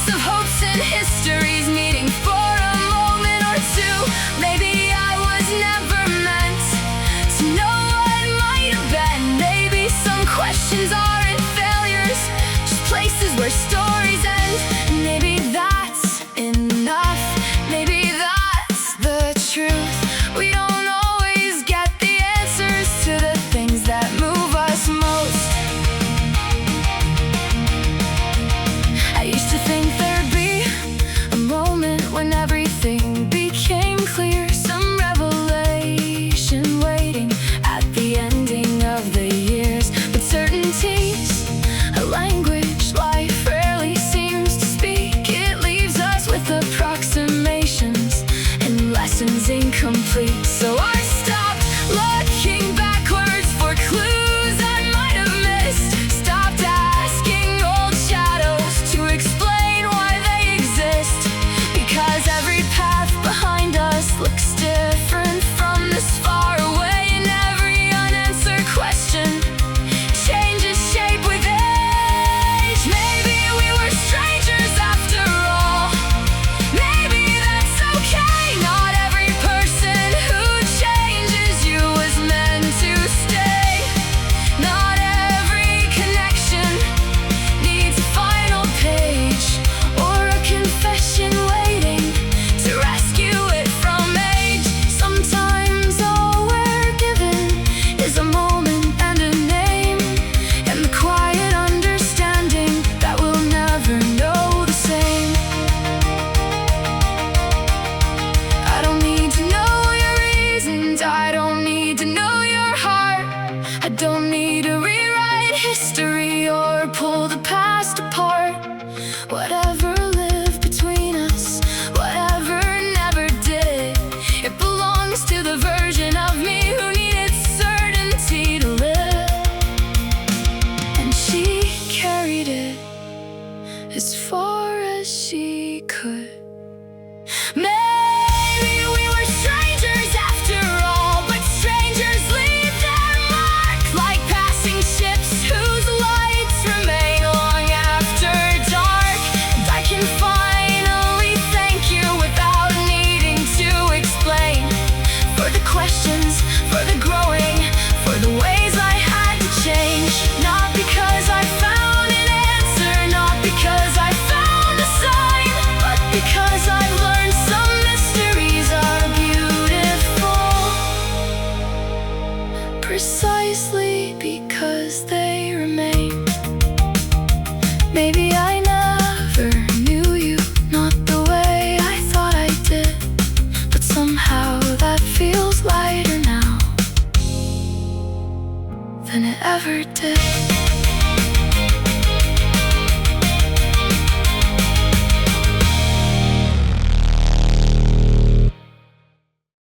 Lots of hopes and histories meeting for a moment or two. Maybe I was never meant to know what might have been. Maybe some questions aren't failures, just places where stories end. And maybe that's enough, maybe that's the truth. We don't always get the answers to the things that move us most. I used to think there'd be a moment when everything became clear, some revelation waiting at the ending of the years. But certainty's a language life rarely seems to speak. It leaves us with approximations and lessons incomplete. So I stopped looking backwards for clues I might have missed. Stopped asking old shadows to explain why they exist. Because every path behind us looks different from this far away. And every unanswered question changes shape with age. Maybe we were strangers after all. Maybe that's okay. Not every person who changes you was meant to stay. Not every connection needs a final page or a confession waiting to rescue it from age. Sometimes all we're given is a moment and a name, and the quiet understanding that we'll never know the same. I don't need to know your reasons, I don't need to know your heart. I don't need to rewrite history or pull the past apart. Whatever lived between us, whatever never did, it belongs to the version of me who needed certainty to live. And she carried it as far as she could. Maybe we were strangers after all, but strangers leave their mark like passing ships whose lights remain long after dark. And I can finally thank you without needing to explain, for the questions, for the growing, for the ways I had to change. Not because I found an answer, not because I found a sign, but because I've learned some mysteries are beautiful, precisely because they remain. Maybe I never knew you, not the way I thought I did, but somehow that feels lighter now than it ever did.